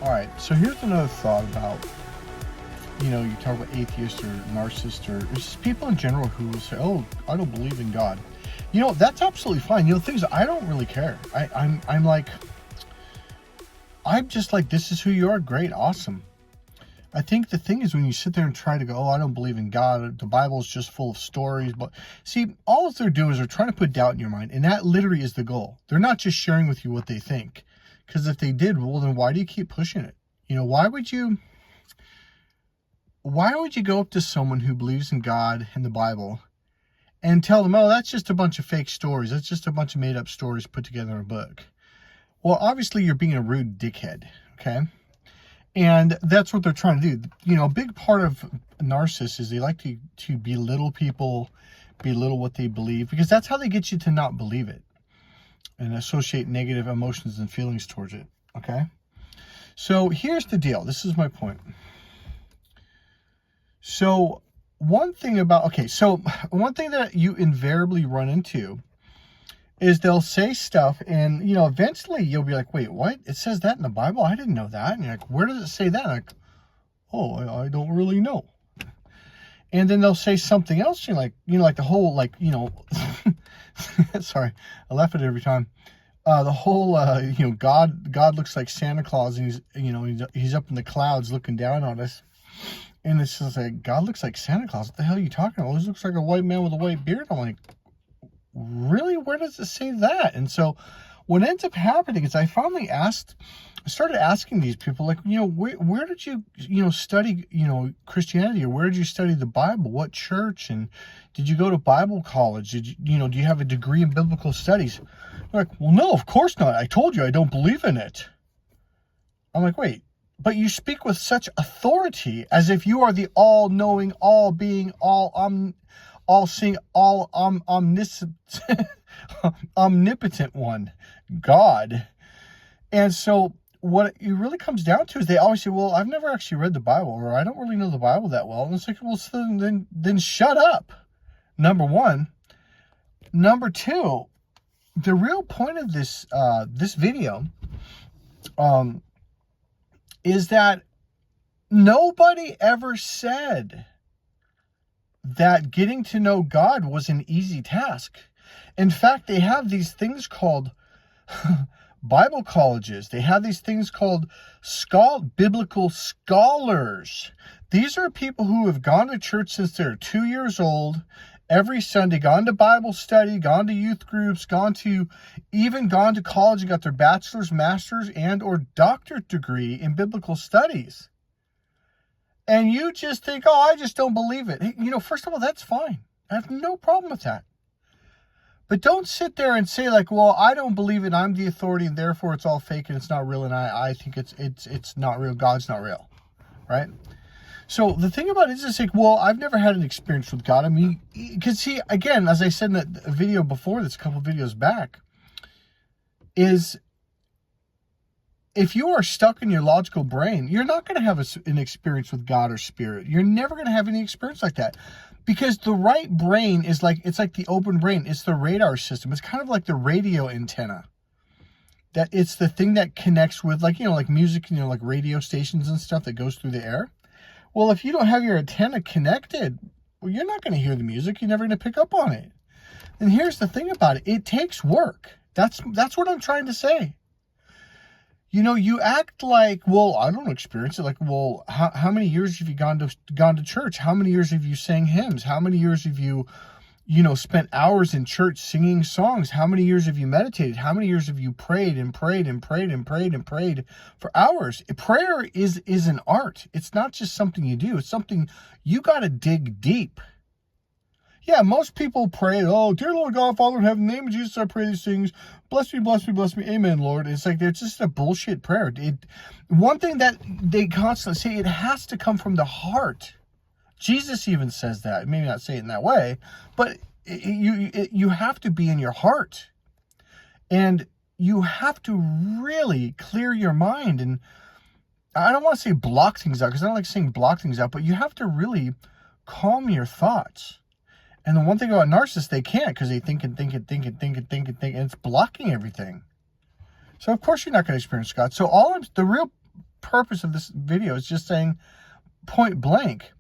All right, so here's another thought about, you talk about atheists or narcissists or just people in general who will say, oh, I don't believe in God. That's absolutely fine. Things I don't really care. I'm just like, this is who you are. Great. Awesome. I think the thing is when you sit there and try to go, oh, I don't believe in God. The Bible is just full of stories. But see, all they're doing is they're trying to put doubt in your mind. And that literally is the goal. They're not just sharing with you what they think. Because if they did, well, then why do you keep pushing it? Why would you go up to someone who believes in God and the Bible and tell them, oh, that's just a bunch of fake stories. That's just a bunch of made up stories put together in a book. Well, obviously you're being a rude dickhead. Okay. And that's what they're trying to do. A big part of narcissists is they like to belittle people, belittle what they believe, because that's how they get you to not believe it and associate negative emotions and feelings towards it. Okay. So here's the deal. This is my point. So one thing that you invariably run into is they'll say stuff and, eventually you'll be like, wait, what? It says that in the Bible? I didn't know that. And you're like, where does it say that? Like, oh, I don't really know. And then they'll say something else. You're like, like the whole, sorry, I laugh at it every time. The whole, God looks like Santa Claus and he's up in the clouds looking down on us. And it's just like, God looks like Santa Claus. What the hell are you talking about? This looks like a white man with a white beard. I'm like, really? Where does it say that? And so what ends up happening is I started asking these people, like, where did you, study, Christianity, or where did you study the Bible? What church? And did you go to Bible college? Did you, do you have a degree in biblical studies? They're like, well, no, of course not. I told you I don't believe in it. I'm like, wait, but you speak with such authority as if you are the all-knowing, all-being, all-seeing, omnipotent one, God. And so what it really comes down to is they always say, well, I've never actually read the Bible, or I don't really know the Bible that well. And it's like, well, so then shut up, number one. Number two, the real point of this video is that nobody ever said that getting to know God was an easy task. In fact, they have these things called Bible colleges. They have these things called biblical scholars. These are people who have gone to church since they're 2 years old, every Sunday, gone to Bible study, gone to youth groups, gone to college and got their bachelor's, master's, and or doctorate degree in biblical studies. And you just think, oh, I just don't believe it. First of all, that's fine. I have no problem with that. But don't sit there and say like, well, I don't believe it. I'm the authority and therefore it's all fake and it's not real. And I think it's not real. God's not real. Right? So the thing about it is it's like, well, I've never had an experience with God. I mean, because see, again, as I said in that video before this, a couple videos back, is if you are stuck in your logical brain, you're not going to have an experience with God or spirit. You're never going to have any experience like that. Because the right brain is it's like the open brain. It's the radar system. It's kind of like the radio antenna. That it's the thing that connects with like music, like radio stations and stuff that goes through the air. Well, if you don't have your antenna connected, well, you're not going to hear the music. You're never going to pick up on it. And here's the thing about it. It takes work. That's what I'm trying to say. You act like, well, I don't experience it. Like, well, how many years have you gone to church? How many years have you sang hymns? How many years have you, spent hours in church singing songs? How many years have you meditated? How many years have you prayed and prayed and prayed and prayed and prayed for hours? Prayer is an art. It's not just something you do. It's something you got to dig deep. Yeah, most people pray, oh, dear Lord God, Father in heaven, in the name of Jesus, I pray these things. Bless me, bless me, bless me. Amen, Lord. It's like, it's just a bullshit prayer. One thing that they constantly say, it has to come from the heart. Jesus even says that. Maybe not say it in that way, but you have to be in your heart. And you have to really clear your mind. And I don't want to say block things out, because I don't like saying block things out, but you have to really calm your thoughts. And the one thing about narcissists, they can't, because they think, and it's blocking everything. So of course you're not going to experience God. So the real purpose of this video is just saying point blank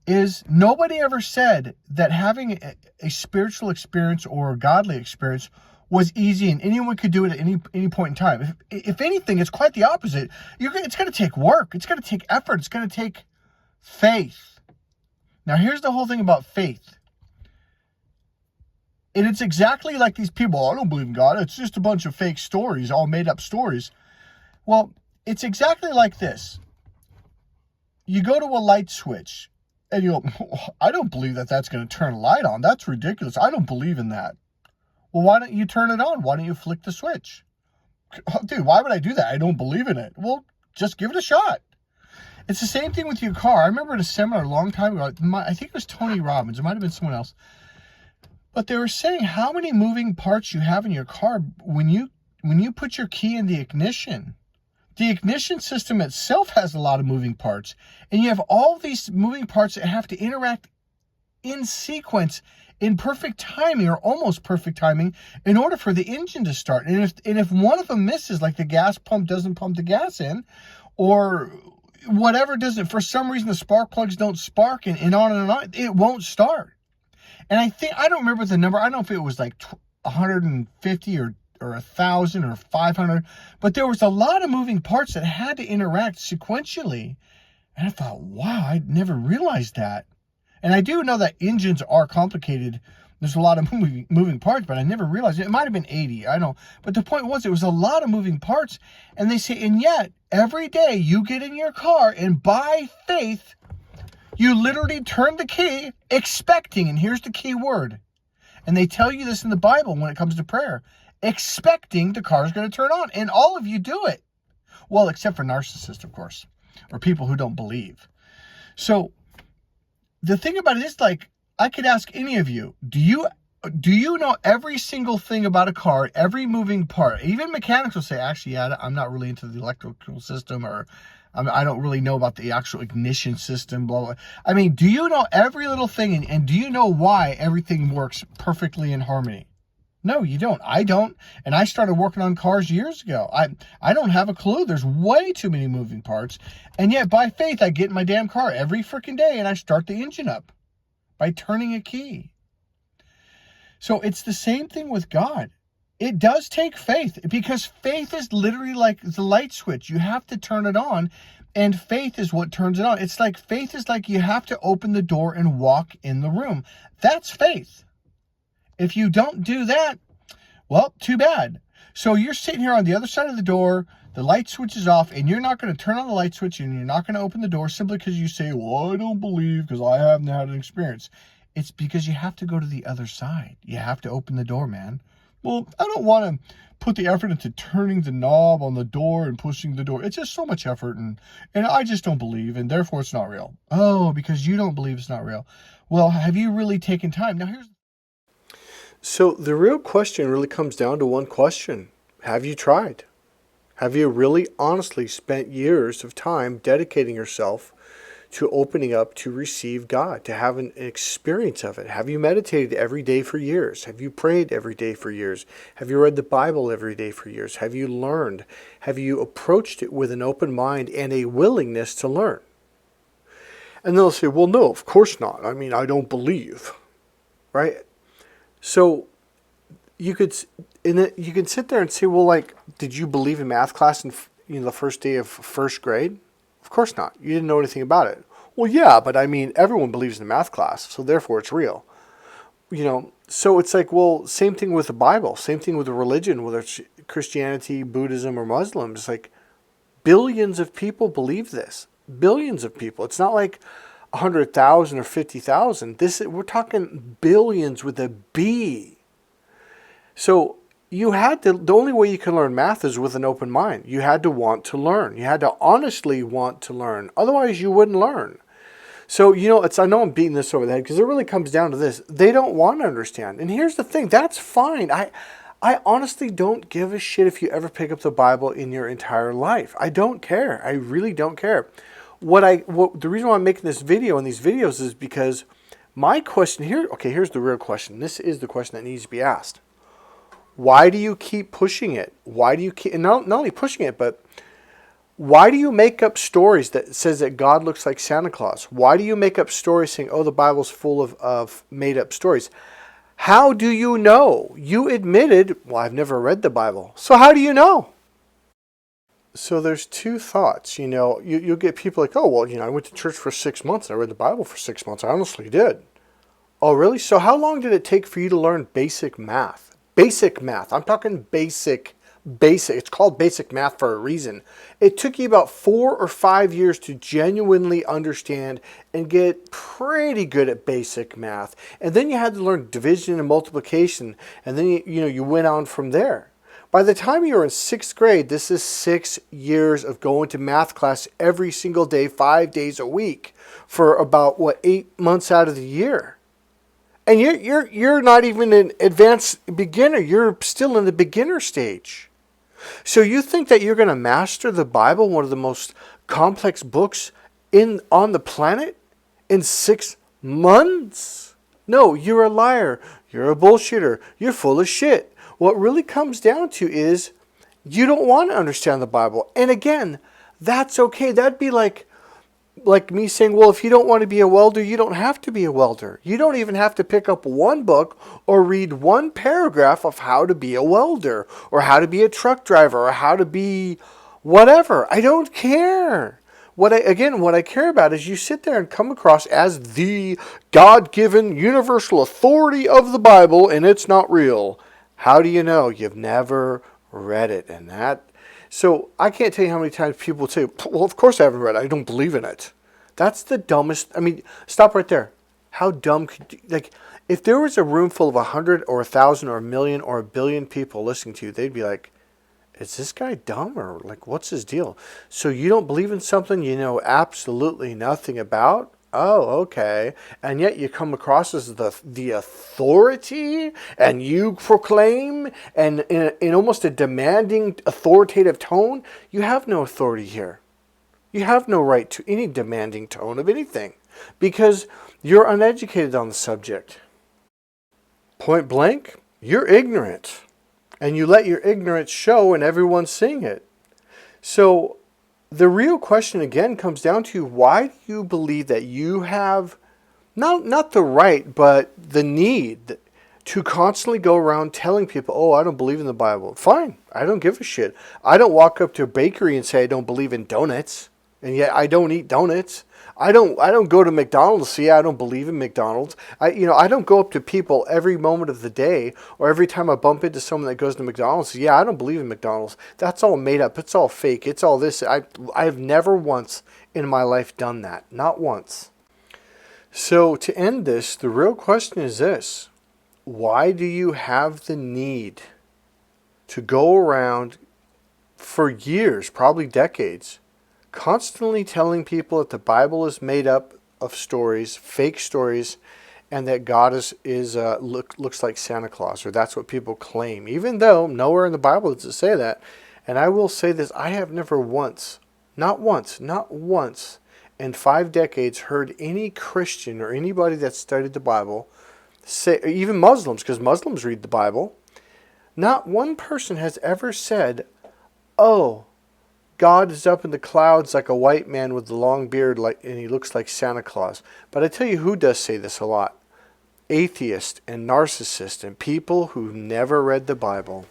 is nobody ever said that having a spiritual experience or a godly experience was easy and anyone could do it at any point in time. If anything, it's quite the opposite. It's going to take work. It's going to take effort. It's going to take faith. Now, here's the whole thing about faith. And it's exactly like these people, I don't believe in God. It's just a bunch of fake stories, all made up stories. Well, it's exactly like this. You go to a light switch and you go, I don't believe that that's going to turn a light on. That's ridiculous. I don't believe in that. Well, why don't you turn it on? Why don't you flick the switch? Oh, dude, why would I do that? I don't believe in it. Well, just give it a shot. It's the same thing with your car. I remember at a seminar a long time ago, I think it was Tony Robbins. It might have been someone else. But they were saying how many moving parts you have in your car when you put your key in the ignition. The ignition system itself has a lot of moving parts. And you have all these moving parts that have to interact in sequence in perfect timing or almost perfect timing in order for the engine to start. And if one of them misses, like the gas pump doesn't pump the gas in, or whatever doesn't, for some reason the spark plugs don't spark and on, it won't start. And I don't remember the number. I don't know if it was like 150 or 1,000 or 500, but there was a lot of moving parts that had to interact sequentially. And I thought, wow, I never realized that. And I do know that engines are complicated. There's a lot of moving parts, but I never realized it. It might have been 80. I don't know. But the point was, it was a lot of moving parts. And they say, and yet, every day you get in your car and by faith, you literally turn the key expecting, and here's the key word. And they tell you this in the Bible when it comes to prayer. Expecting the car is going to turn on. And all of you do it. Well, except for narcissists, of course. Or people who don't believe. So, the thing about it is, like, I could ask any of you, do you know every single thing about a car, every moving part? Even mechanics will say, actually, yeah, I'm not really into the electrical system, or I don't really know about the actual ignition system, blah, blah. I mean, do you know every little thing, and do you know why everything works perfectly in harmony? No, you don't. I don't. And I started working on cars years ago. I don't have a clue. There's way too many moving parts. And yet, by faith, I get in my damn car every freaking day and I start the engine up by turning a key. So it's the same thing with God. It does take faith, because faith is literally like the light switch. You have to turn it on, and faith is what turns it on. It's like faith is like you have to open the door and walk in the room. That's faith. If you don't do that, well, too bad. So you're sitting here on the other side of the door, the light switch is off, and you're not going to turn on the light switch, and you're not going to open the door simply because you say, well, I don't believe because I haven't had an experience. It's because you have to go to the other side. You have to open the door, man. Well, I don't want to put the effort into turning the knob on the door and pushing the door. It's just so much effort, and I just don't believe, and therefore it's not real. Oh, because you don't believe it's not real. Well, have you really taken time? Now, So the real question really comes down to one question. Have you tried? Have you really honestly spent years of time dedicating yourself to opening up to receive God, to have an experience of it? Have you meditated every day for years? Have you prayed every day for years? Have you read the Bible every day for years? Have you learned? Have you approached it with an open mind and a willingness to learn? And they'll say, well, no, of course not. I mean, I don't believe, right? So you could sit there and say, well, like, did you believe in math class in the first day of first grade? Of course not. You didn't know anything about it. Well, yeah, but I mean, everyone believes in math class, so therefore it's real. So it's like, well, same thing with the Bible, same thing with the religion, whether it's Christianity, Buddhism, or Muslim. It's like billions of people believe this. Billions of people. It's not like 100,000 or 50,000. We're talking billions with a B. So the only way you can learn math is with an open mind. You had to want to learn. You had to honestly want to learn. Otherwise, you wouldn't learn. So, I know I'm beating this over the head because it really comes down to this. They don't want to understand. And here's the thing. That's fine. I honestly don't give a shit if you ever pick up the Bible in your entire life. I don't care. I really don't care. The reason why I'm making this video and these videos is because my question here, here's the real question. This is the question that needs to be asked. Why do you keep pushing it? Why do you keep, and not only pushing it, but Why do you make up stories that says that God looks like Santa Claus? Why do you make up stories saying, oh, the Bible's full of made up stories? How do you know? You admitted, well, I've never read the Bible. So how do you know? So there's two thoughts. You'll get people like, oh, well, I went to church for 6 months and I read the Bible for 6 months. I honestly did. Oh, really? So how long did it take for you to learn basic math? Basic math. I'm talking basic. It's called basic math for a reason. It took you about 4 or 5 years to genuinely understand and get pretty good at basic math. And then you had to learn division and multiplication. And then you went on from there. By the time you were in 6th grade, this is 6 years of going to math class every single day, 5 days a week, for about 8 months out of the year. And you're not even an advanced beginner. You're still in the beginner stage. So you think that you're going to master the Bible, one of the most complex books on the planet, in 6 months? No, you're a liar. You're a bullshitter. You're full of shit. What really comes down to is you don't want to understand the Bible. And again, that's okay. That'd be like me saying, well, if you don't want to be a welder, you don't have to be a welder. You don't even have to pick up one book or read one paragraph of how to be a welder or how to be a truck driver or how to be whatever. I don't care. What I care about is you sit there and come across as the God-given universal authority of the Bible and it's not real. How do you know? You've never read it. So I can't tell you how many times people would say, well, of course I haven't read it. I don't believe in it. That's the dumbest. Stop right there. How dumb could you, if there was a room full of 100 or 1,000 or 1,000,000 or 1,000,000,000 people listening to you, they'd be like, is this guy dumb or what's his deal? So you don't believe in something you know absolutely nothing about? Oh, okay. And yet you come across as the authority and you proclaim and in almost a demanding, authoritative tone. You have no authority here. You have no right to any demanding tone of anything because you're uneducated on the subject. Point blank, you're ignorant. And you let your ignorance show and everyone's seeing it. So the real question again comes down to why do you believe that you have not the right, but the need to constantly go around telling people, oh, I don't believe in the Bible. Fine, I don't give a shit. I don't walk up to a bakery and say I don't believe in donuts, and yet I don't eat donuts. I don't go to McDonald's and say I don't believe in McDonald's. I don't go up to people every moment of the day or every time I bump into someone that goes to McDonald's and say, yeah, I don't believe in McDonald's. That's all made up. It's all fake. It's all this. I've never once in my life done that. Not once. So to end this, the real question is this. Why do you have the need to go around for years, probably decades, constantly telling people that the Bible is made up of stories, fake stories, and that God looks like Santa Claus, or that's what people claim, even though nowhere in the Bible does it say that. And I will say this, I have never once, not once, in 5 decades heard any Christian or anybody that studied the Bible say, even Muslims, because Muslims read the Bible, not one person has ever said, oh, God is up in the clouds like a white man with a long beard, and he looks like Santa Claus. But I tell you who does say this a lot. Atheists and narcissists and people who never read the Bible.